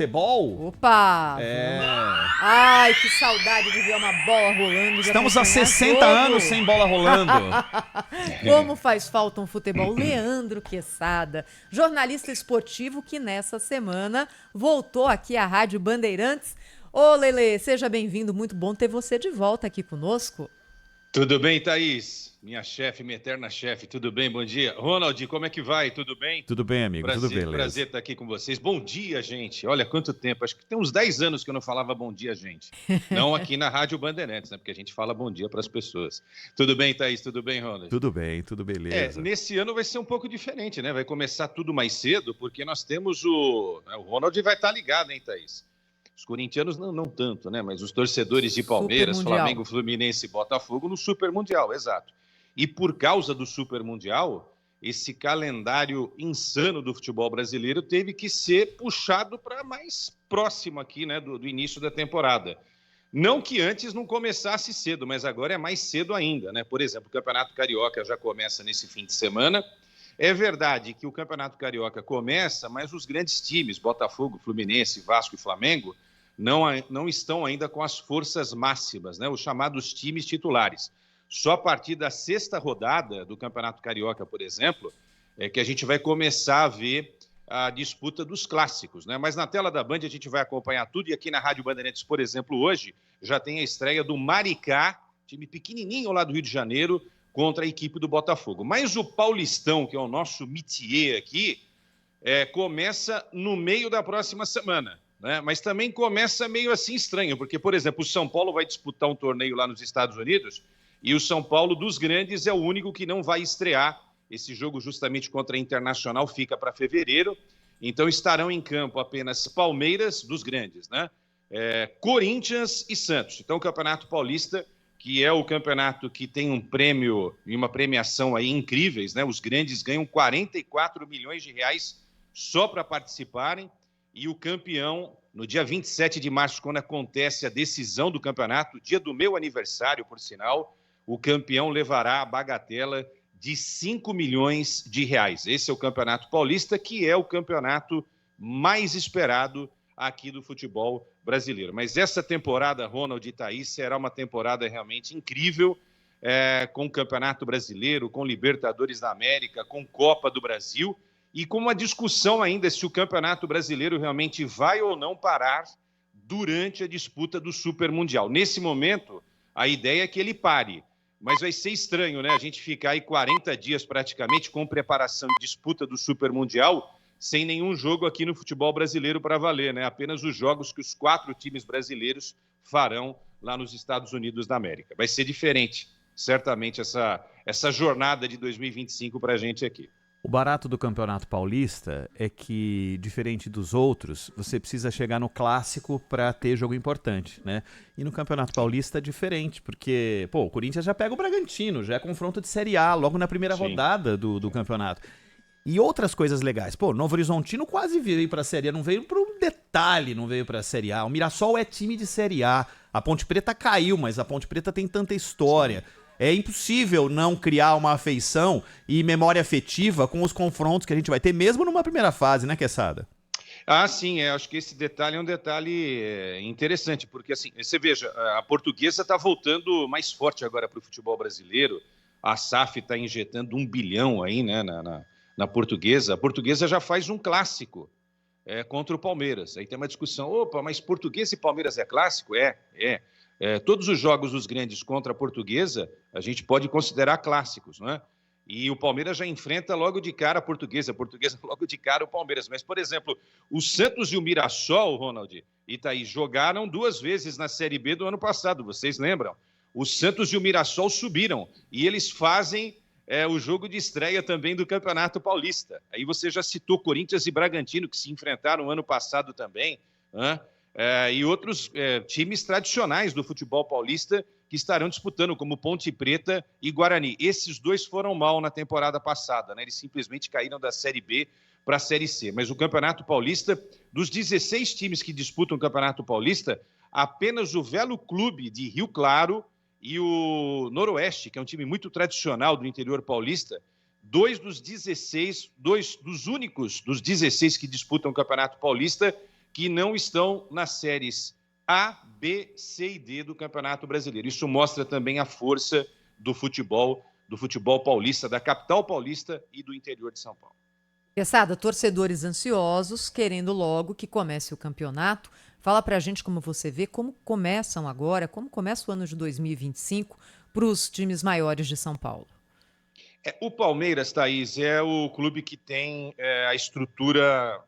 Futebol? Opa! É. Ai, que saudade de ver uma bola rolando. Estamos há 60 anos sem bola rolando. Como faz falta um futebol. Leandro Quesada, jornalista esportivo que nessa semana voltou aqui à Rádio Bandeirantes. Ô, Lelê, seja bem-vindo. Muito bom ter você de volta aqui conosco. Tudo bem, Thaís? Minha chefe, minha eterna chefe, tudo bem? Bom dia. Ronald, como é que vai? Tudo bem? Tudo bem, amigo, Prazer, tudo beleza. Prazer estar aqui com vocês. Bom dia, gente. Olha quanto tempo, acho que tem uns 10 anos que eu não falava bom dia, gente. Não aqui na Rádio Bandeirantes, né? Porque a gente fala bom dia para as pessoas. Tudo bem, Thaís? Tudo bem, Ronald? Tudo bem, tudo beleza. Nesse ano vai ser um pouco diferente, né? Vai começar tudo mais cedo, porque nós temos o Ronald vai estar ligado, hein, Thaís? Os corintianos não tanto, né? Mas os torcedores de Palmeiras, Flamengo, Fluminense e Botafogo no Super Mundial, exato. E por causa do Super Mundial, esse calendário insano do futebol brasileiro teve que ser puxado para mais próximo aqui, né, do início da temporada. Não que antes não começasse cedo, mas agora é mais cedo ainda, né? Por exemplo, o Campeonato Carioca já começa nesse fim de semana. É verdade que o Campeonato Carioca começa, mas os grandes times, Botafogo, Fluminense, Vasco e Flamengo, não estão ainda com as forças máximas, né? Os chamados times titulares. Só a partir da sexta rodada do Campeonato Carioca, por exemplo, é que a gente vai começar a ver a disputa dos clássicos, né? Mas na tela da Band a gente vai acompanhar tudo. E aqui na Rádio Bandeirantes, por exemplo, hoje já tem a estreia do Maricá, time pequenininho lá do Rio de Janeiro, contra a equipe do Botafogo. Mas o Paulistão, que é o nosso métier aqui, começa no meio da próxima semana, né? Mas também começa meio assim estranho, porque, por exemplo, o São Paulo vai disputar um torneio lá nos Estados Unidos e o São Paulo dos grandes é o único que não vai estrear. Esse jogo justamente contra a Internacional fica para fevereiro, então estarão em campo apenas Palmeiras dos grandes, né? Corinthians e Santos. Então o Campeonato Paulista, que é o campeonato que tem um prêmio e uma premiação aí incríveis, né? Os grandes ganham 44 milhões de reais só para participarem. E o campeão, no dia 27 de março, quando acontece a decisão do campeonato, dia do meu aniversário, por sinal, o campeão levará a bagatela de 5 milhões de reais. Esse é o Campeonato Paulista, que é o campeonato mais esperado aqui do futebol brasileiro. Mas essa temporada, Ronald e Thaís, será uma temporada realmente incrível, com o Campeonato Brasileiro, com Libertadores da América, com Copa do Brasil, e com uma discussão ainda se o Campeonato Brasileiro realmente vai ou não parar durante a disputa do Super Mundial. Nesse momento, a ideia é que ele pare, mas vai ser estranho, né? A gente ficar aí 40 dias praticamente com preparação e disputa do Super Mundial sem nenhum jogo aqui no futebol brasileiro para valer, né? Apenas os jogos que os 4 times brasileiros farão lá nos Estados Unidos da América. Vai ser diferente, certamente, essa jornada de 2025 para a gente aqui. O barato do Campeonato Paulista é que, diferente dos outros, você precisa chegar no clássico para ter jogo importante, né? E no Campeonato Paulista é diferente, porque, o Corinthians já pega o Bragantino, já é confronto de Série A, logo na primeira rodada do campeonato. E outras coisas legais. Novo Horizontino quase veio para a Série A, não veio para um detalhe, não veio para a Série A. O Mirassol é time de Série A. A Ponte Preta caiu, mas a Ponte Preta tem tanta história. É impossível não criar uma afeição e memória afetiva com os confrontos que a gente vai ter, mesmo numa primeira fase, né, Quesada? Ah, sim, acho que esse detalhe é um detalhe interessante, porque assim, você veja, a Portuguesa está voltando mais forte agora para o futebol brasileiro, a SAF está injetando 1 bilhão aí, né, na Portuguesa. A Portuguesa já faz um clássico contra o Palmeiras. Aí tem uma discussão, mas Portuguesa e Palmeiras é clássico? Todos os jogos dos grandes contra a Portuguesa, a gente pode considerar clássicos, né? E o Palmeiras já enfrenta logo de cara a Portuguesa logo de cara o Palmeiras. Mas, por exemplo, o Santos e o Mirassol, Ronald e Thaís, jogaram 2 vezes na Série B do ano passado, vocês lembram? O Santos e o Mirassol subiram e eles fazem o jogo de estreia também do Campeonato Paulista. Aí você já citou Corinthians e Bragantino, que se enfrentaram ano passado também, né? E outros times tradicionais do futebol paulista que estarão disputando, como Ponte Preta e Guarani. Esses 2 foram mal na temporada passada, né? Eles simplesmente caíram da Série B para a Série C. Mas o Campeonato Paulista, dos 16 times que disputam o Campeonato Paulista, apenas o Velo Clube de Rio Claro e o Noroeste, que é um time muito tradicional do interior paulista, 2 dos únicos dos 16 que disputam o Campeonato Paulista, que não estão nas séries A, B, C e D do Campeonato Brasileiro. Isso mostra também a força do futebol paulista, da capital paulista e do interior de São Paulo. Quesada, torcedores ansiosos, querendo logo que comece o campeonato. Fala pra gente como você vê, como começa o ano de 2025 para os times maiores de São Paulo. O Palmeiras, Thaís, é o clube que tem a estrutura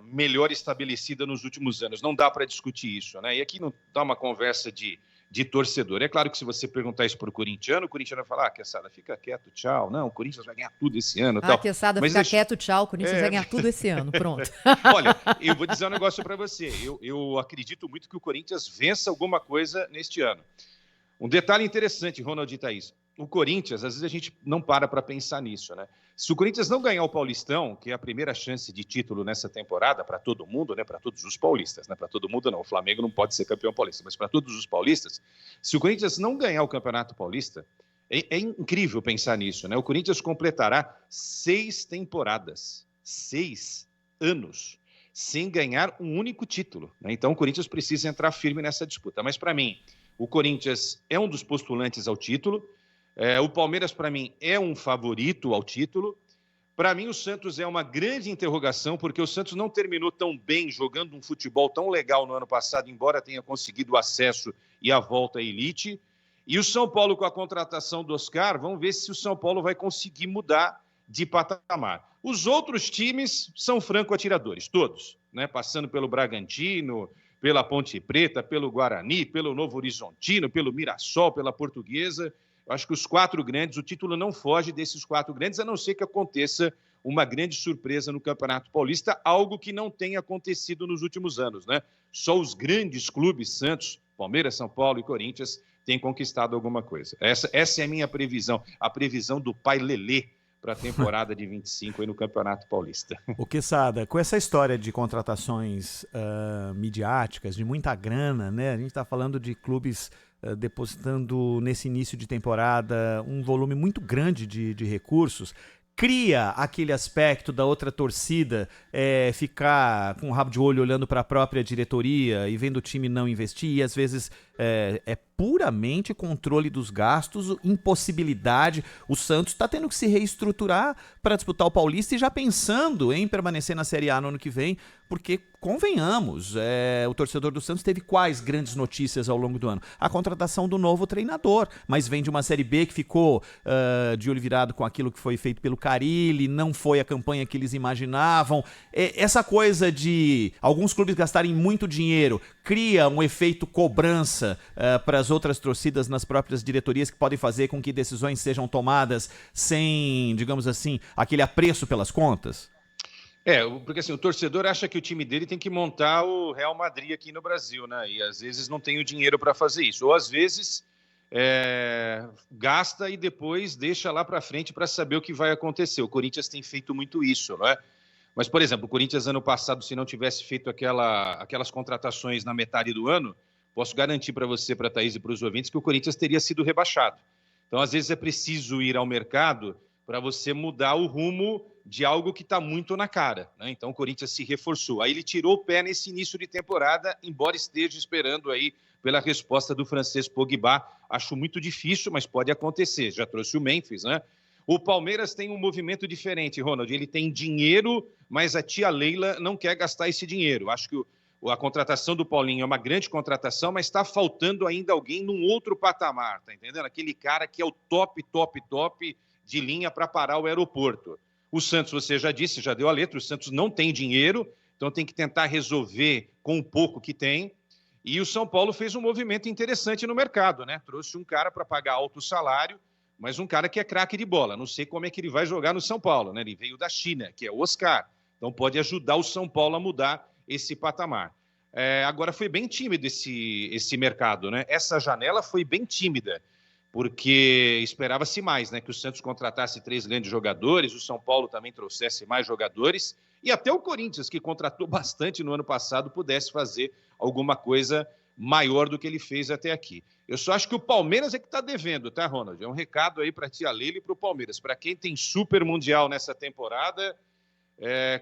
melhor estabelecida nos últimos anos. Não dá para discutir isso, né? E aqui não dá uma conversa de torcedor. É claro que se você perguntar isso para o corintiano vai falar, Quesada, fica quieto, tchau. Não, o Corinthians vai ganhar tudo esse ano. Tal. Quesada, fica quieto, tchau, o Corinthians vai ganhar tudo esse ano, pronto. Olha, eu vou dizer um negócio para você. Eu acredito muito que o Corinthians vença alguma coisa neste ano. Um detalhe interessante, Ronald e Thaís. O Corinthians, às vezes a gente não para pensar nisso, né? Se o Corinthians não ganhar o Paulistão, que é a primeira chance de título nessa temporada para todo mundo, né? Para todos os paulistas, né? Para todo mundo não, o Flamengo não pode ser campeão paulista, mas para todos os paulistas, se o Corinthians não ganhar o Campeonato Paulista, é incrível pensar nisso, né? O Corinthians completará 6 temporadas, 6 anos, sem ganhar um único título, né? Então o Corinthians precisa entrar firme nessa disputa. Mas para mim, o Corinthians é um dos postulantes ao título. O Palmeiras, para mim, é um favorito ao título. Para mim, o Santos é uma grande interrogação, porque o Santos não terminou tão bem, jogando um futebol tão legal no ano passado, embora tenha conseguido o acesso e a volta à elite. E o São Paulo, com a contratação do Oscar, vamos ver se o São Paulo vai conseguir mudar de patamar. Os outros times são franco-atiradores, todos, né? Passando pelo Bragantino, pela Ponte Preta, pelo Guarani, pelo Novo Horizontino, pelo Mirassol, pela Portuguesa. Eu acho que os 4 grandes, o título não foge desses 4 grandes, a não ser que aconteça uma grande surpresa no Campeonato Paulista, algo que não tem acontecido nos últimos anos, né? Só os grandes clubes, Santos, Palmeiras, São Paulo e Corinthians, têm conquistado alguma coisa. Essa é a minha previsão, a previsão do pai Lelê para a temporada de 25 aí no Campeonato Paulista. O Quesada, com essa história de contratações midiáticas, de muita grana, né? A gente está falando de clubes depositando nesse início de temporada um volume muito grande de recursos, cria aquele aspecto da outra torcida ficar com o rabo de olho olhando para a própria diretoria e vendo o time não investir, e às vezes é puramente controle dos gastos, impossibilidade. O Santos está tendo que se reestruturar para disputar o Paulista e já pensando em permanecer na Série A no ano que vem, porque, convenhamos, o torcedor do Santos teve quais grandes notícias ao longo do ano? A contratação do novo treinador, mas vem de uma Série B que ficou de olho virado com aquilo que foi feito pelo Carille, não foi a campanha que eles imaginavam. Essa coisa de alguns clubes gastarem muito dinheiro cria um efeito cobrança para as outras torcidas nas próprias diretorias, que podem fazer com que decisões sejam tomadas sem, digamos assim, aquele apreço pelas contas? Porque assim, o torcedor acha que o time dele tem que montar o Real Madrid aqui no Brasil, né? E às vezes não tem o dinheiro para fazer isso. Ou às vezes gasta e depois deixa lá para frente para saber o que vai acontecer. O Corinthians tem feito muito isso, não é? Mas, por exemplo, o Corinthians ano passado, se não tivesse feito aquelas contratações na metade do ano, posso garantir para você, para a Thaís e para os ouvintes, que o Corinthians teria sido rebaixado. Então, às vezes é preciso ir ao mercado para você mudar o rumo de algo que está muito na cara, né? Então, o Corinthians se reforçou. Aí ele tirou o pé nesse início de temporada, embora esteja esperando aí pela resposta do francês Pogba. Acho muito difícil, mas pode acontecer. Já trouxe o Memphis, né? O Palmeiras tem um movimento diferente, Ronald. Ele tem dinheiro, mas a tia Leila não quer gastar esse dinheiro. Acho que a contratação do Paulinho é uma grande contratação, mas está faltando ainda alguém num outro patamar, tá entendendo? Aquele cara que é o top de linha para parar o aeroporto. O Santos, você já disse, já deu a letra, o Santos não tem dinheiro, então tem que tentar resolver com o pouco que tem. E o São Paulo fez um movimento interessante no mercado, né? Trouxe um cara para pagar alto salário, mas um cara que é craque de bola. Não sei como é que ele vai jogar no São Paulo, né? Ele veio da China, que é o Oscar. Então pode ajudar o São Paulo a mudar esse patamar. Agora foi bem tímido esse mercado, né? Essa janela foi bem tímida, porque esperava-se mais, né? Que o Santos contratasse 3 grandes jogadores, o São Paulo também trouxesse mais jogadores, e até o Corinthians, que contratou bastante no ano passado, pudesse fazer alguma coisa maior do que ele fez até aqui. Eu só acho que o Palmeiras é que está devendo, tá, Ronald? É um recado aí para a tia Leila e para o Palmeiras. Para quem tem Super Mundial nessa temporada,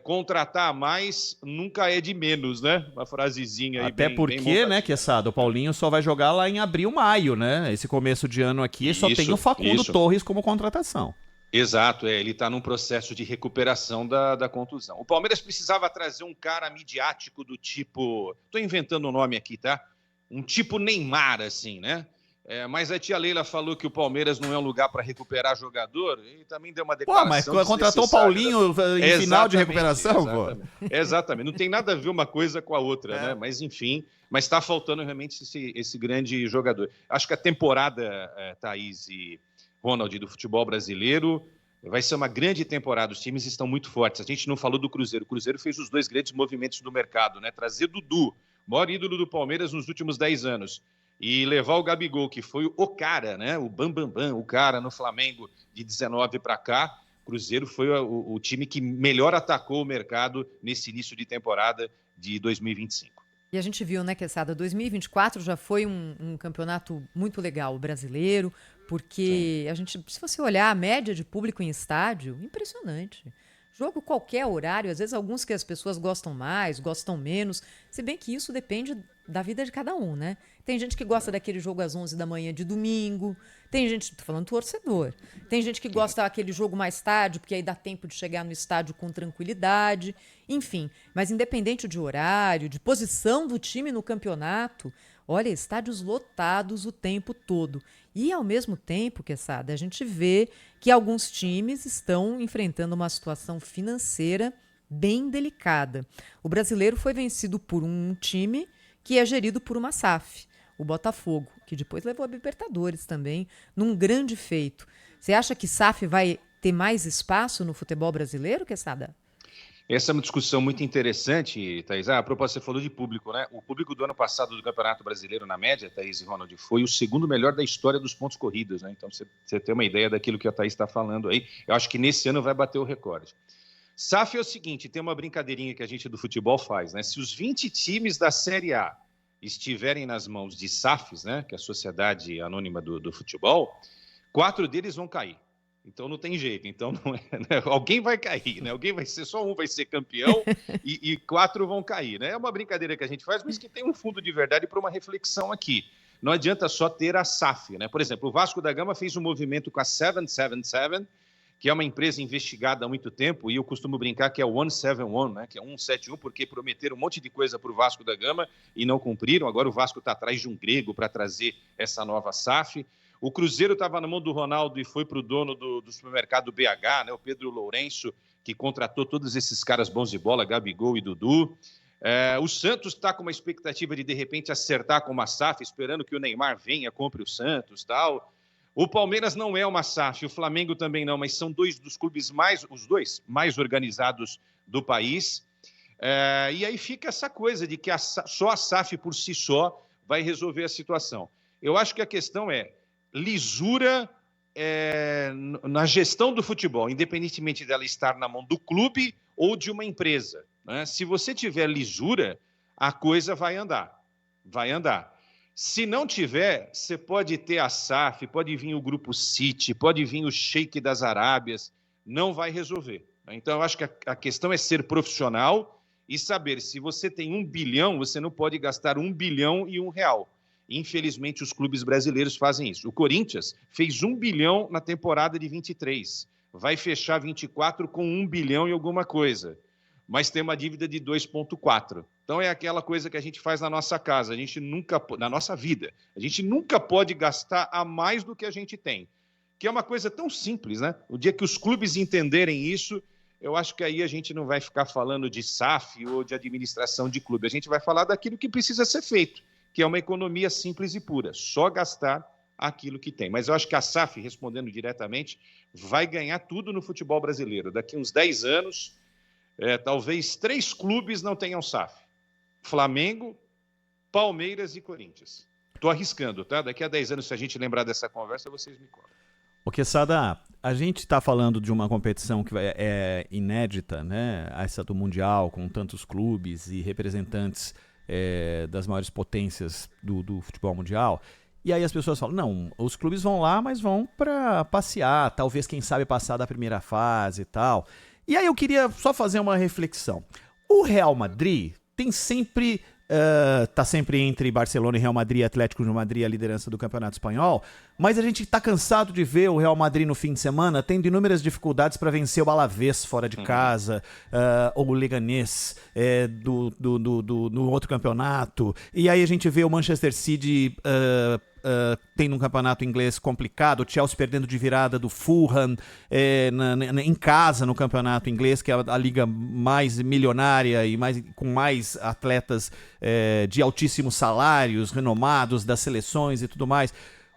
contratar mais nunca é de menos, né? Uma frasezinha aí. Até porque, né, Quezada, o Paulinho só vai jogar lá em abril, maio, né? Esse começo de ano aqui só tem o Facundo Torres como contratação. Exato, ele está num processo de recuperação da contusão. O Palmeiras precisava trazer um cara midiático do tipo... Estou inventando o nome aqui, tá? Um tipo Neymar, assim, né? Mas a tia Leila falou que o Palmeiras não é um lugar para recuperar jogador e também deu uma declaração. Mas contratou o Paulinho em final de recuperação, exatamente, pô. Exatamente, não tem nada a ver uma coisa com a outra, né? Mas enfim, está faltando realmente esse grande jogador. Acho que a temporada, Thaís e Ronald, do futebol brasileiro vai ser uma grande temporada. Os times estão muito fortes. A gente não falou do Cruzeiro. O Cruzeiro fez os 2 grandes movimentos do mercado, né? Trazer Dudu, maior ídolo do Palmeiras nos últimos 10 anos. E levar o Gabigol, que foi o cara, né? O bambambam, o cara no Flamengo de 19 para cá. O Cruzeiro foi o time que melhor atacou o mercado nesse início de temporada de 2025. E a gente viu, né, Quezada, 2024 já foi um campeonato muito legal, o brasileiro, porque se você olhar a média de público em estádio, impressionante. Jogo qualquer horário, às vezes alguns que as pessoas gostam mais, gostam menos, se bem que isso depende da vida de cada um, né? Tem gente que gosta daquele jogo às 11 da manhã de domingo, tem gente, tô falando torcedor, tem gente que gosta daquele jogo mais tarde, porque aí dá tempo de chegar no estádio com tranquilidade, enfim. Mas independente de horário, de posição do time no campeonato, olha, estádios lotados o tempo todo. E, ao mesmo tempo, Quezada, a gente vê que alguns times estão enfrentando uma situação financeira bem delicada. O brasileiro foi vencido por um time que é gerido por uma SAF, o Botafogo, que depois levou a Libertadores também, num grande feito. Você acha que SAF vai ter mais espaço no futebol brasileiro, Quezada? Essa é uma discussão muito interessante, Thaís. A propósito, você falou de público, né? O público do ano passado do Campeonato Brasileiro, na média, Thaís e Ronald, foi o segundo melhor da história dos pontos corridos, né? Então, você tem uma ideia daquilo que a Thaís está falando aí. Eu acho que nesse ano vai bater o recorde. SAF é o seguinte, tem uma brincadeirinha que a gente do futebol faz, né? Se os 20 times da Série A estiverem nas mãos de SAFs, né? Que é a Sociedade Anônima do Futebol, 4 deles vão cair. Então não tem jeito, então não é, né? Alguém vai cair, né? Só um vai ser campeão e 4 vão cair, né? É uma brincadeira que a gente faz, mas que tem um fundo de verdade para uma reflexão aqui. Não adianta só ter a SAF, né? Por exemplo, o Vasco da Gama fez um movimento com a 777, que é uma empresa investigada há muito tempo, e eu costumo brincar que é o 171, né? Que é 171, porque prometeram um monte de coisa para o Vasco da Gama e não cumpriram. Agora o Vasco está atrás de um grego para trazer essa nova SAF. O Cruzeiro estava na mão do Ronaldo e foi para o dono do supermercado BH, né, o Pedro Lourenço, que contratou todos esses caras bons de bola, Gabigol e Dudu. O Santos está com uma expectativa de repente, acertar com uma SAF, esperando que o Neymar venha, compre o Santos, tal. O Palmeiras não é uma SAF, o Flamengo também não, mas são os dois mais organizados do país. E aí fica essa coisa de que só a SAF por si só vai resolver a situação. Eu acho que a questão é lisura na gestão do futebol, independentemente dela estar na mão do clube ou de uma empresa, né? Se você tiver lisura, a coisa vai andar. Se não tiver, você pode ter a SAF, pode vir o Grupo City, pode vir o Sheik das Arábias, não vai resolver. Então, eu acho que a questão é ser profissional e saber, se você tem 1 bilhão, você não pode gastar 1 bilhão e R$1. Infelizmente, os clubes brasileiros fazem isso. O Corinthians fez 1 bilhão na temporada de 23. Vai fechar 24 com 1 bilhão e alguma coisa. Mas tem uma dívida de 2,4. Então, é aquela coisa que a gente faz na nossa casa, na nossa vida. A gente nunca pode gastar a mais do que a gente tem. Que é uma coisa tão simples, né? O dia que os clubes entenderem isso, eu acho que aí a gente não vai ficar falando de SAF ou de administração de clube. A gente vai falar daquilo que precisa ser feito, que é uma economia simples e pura, só gastar aquilo que tem. Mas eu acho que a SAF, respondendo diretamente, vai ganhar tudo no futebol brasileiro. Daqui uns 10 anos, talvez 3 clubes não tenham SAF. Flamengo, Palmeiras e Corinthians. Estou arriscando, tá? Daqui a 10 anos, se a gente lembrar dessa conversa, vocês me contam. Ô, Quezada, a gente está falando de uma competição que é inédita, né? Essa do Mundial, com tantos clubes e representantes das maiores potências do futebol mundial. E aí as pessoas falam, não, os clubes vão lá, mas vão para passear, talvez, quem sabe, passar da primeira fase e tal. E aí eu queria só fazer uma reflexão. O Real Madrid tem sempre... tá sempre entre Barcelona e Real Madrid, Atlético de Madrid, a liderança do Campeonato Espanhol, mas a gente tá cansado de ver o Real Madrid no fim de semana tendo inúmeras dificuldades para vencer o Alavés fora de casa, ou o Leganés no outro campeonato, e aí a gente vê o Manchester City tendo um campeonato inglês complicado, o Chelsea perdendo de virada do Fulham em casa no campeonato inglês, que é a liga mais milionária e com mais atletas de altíssimos salários, renomados das seleções e tudo mais.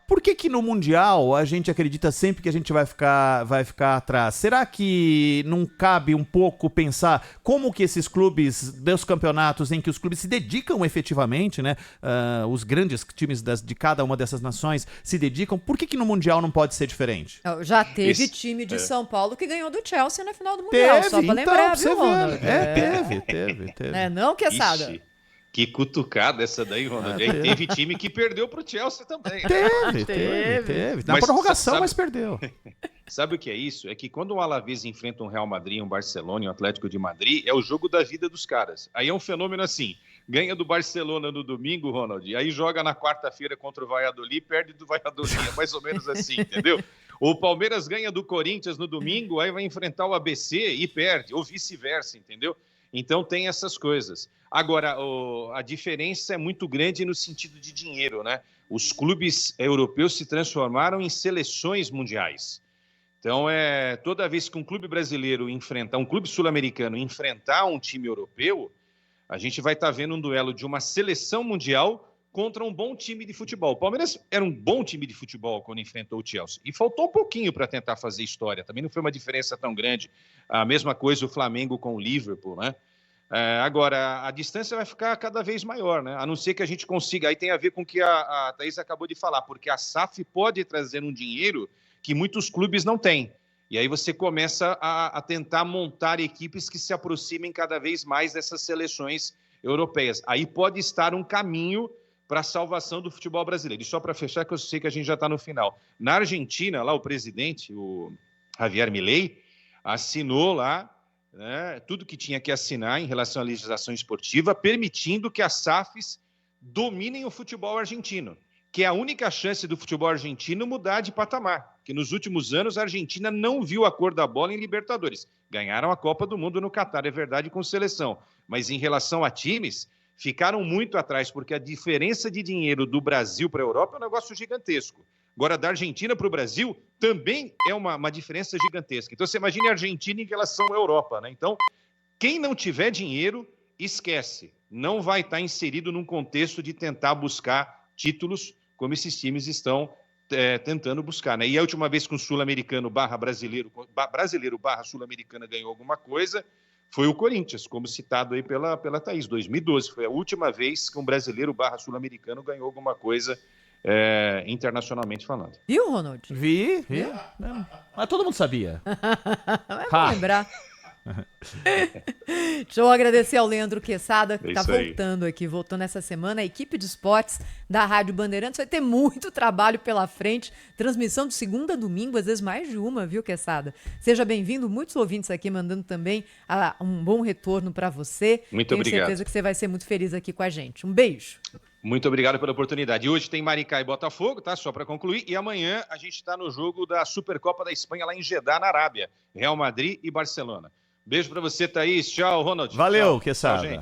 Por que no Mundial a gente acredita sempre que a gente vai ficar atrás? Será que não cabe um pouco pensar como que esses clubes dos campeonatos em que os clubes se dedicam efetivamente, né? Os grandes times de cada uma dessas nações se dedicam. Por que no Mundial não pode ser diferente? Já teve time de São Paulo que ganhou do Chelsea na final do Mundial, só pra lembrar, viu, Ronald? Teve. Não, Quesada? Que cutucada essa daí, Ronald. Aí teve time que perdeu pro Chelsea também. Teve. Na prorrogação, mas perdeu. Sabe o que é isso? É que quando o Alavés enfrenta um Real Madrid, um Barcelona e um Atlético de Madrid, é o jogo da vida dos caras. Aí é um fenômeno assim, ganha do Barcelona no domingo, Ronald, aí joga na quarta-feira contra o Valladolid, perde do Valladolid, é mais ou menos assim, entendeu? O Palmeiras ganha do Corinthians no domingo, aí vai enfrentar o ABC e perde, ou vice-versa, entendeu? Então tem essas coisas. Agora, a diferença é muito grande no sentido de dinheiro, né? Os clubes europeus se transformaram em seleções mundiais. Então, toda vez que um clube brasileiro um clube sul-americano enfrentar um time europeu, a gente vai estar vendo um duelo de uma seleção mundial contra um bom time de futebol. O Palmeiras era um bom time de futebol quando enfrentou o Chelsea. E faltou um pouquinho para tentar fazer história. Também não foi uma diferença tão grande. A mesma coisa o Flamengo com o Liverpool, né? Agora, a distância vai ficar cada vez maior, né? A não ser que a gente consiga. Aí tem a ver com o que a Thaís acabou de falar, porque a SAF pode trazer um dinheiro que muitos clubes não têm. E aí você começa a tentar montar equipes que se aproximem cada vez mais dessas seleções europeias. Aí pode estar um caminho para a salvação do futebol brasileiro. E só para fechar, que eu sei que a gente já está no final. Na Argentina, lá o presidente, o Javier Milei, assinou lá, né, tudo que tinha que assinar em relação à legislação esportiva, permitindo que as SAFs dominem o futebol argentino, que é a única chance do futebol argentino mudar de patamar, que nos últimos anos a Argentina não viu a cor da bola em Libertadores. Ganharam a Copa do Mundo no Catar, é verdade, com seleção, mas em relação a times, ficaram muito atrás, porque a diferença de dinheiro do Brasil para a Europa é um negócio gigantesco. Agora, da Argentina para o Brasil, também é uma diferença gigantesca. Então, você imagina a Argentina em relação à Europa, né? Então, quem não tiver dinheiro, esquece. Não vai estar inserido num contexto de tentar buscar títulos como esses times estão tentando buscar, né? E a última vez que um sul-americano brasileiro sul-americana ganhou alguma coisa foi o Corinthians, como citado aí pela Thaís. 2012 foi a última vez que um brasileiro sul-americano ganhou alguma coisa internacionalmente falando. Viu, Ronald? Vi. Mas todo mundo sabia. Vai lembrar. Deixa eu agradecer ao Leandro Quesada, que está voltando essa semana. A equipe de esportes da Rádio Bandeirantes vai ter muito trabalho pela frente. Transmissão de segunda a domingo, às vezes mais de uma, viu, Quesada? Seja bem-vindo, muitos ouvintes aqui mandando também um bom retorno para você. Muito obrigado. Tenho certeza que você vai ser muito feliz aqui com a gente. Um beijo. Muito obrigado pela oportunidade. Hoje tem Maricá e Botafogo, tá? Só para concluir. E amanhã a gente está no jogo da Supercopa da Espanha lá em Jeddah, na Arábia. Real Madrid e Barcelona. Beijo para você, Thaís. Tchau, Ronald. Valeu, tchau, Quesada. gente.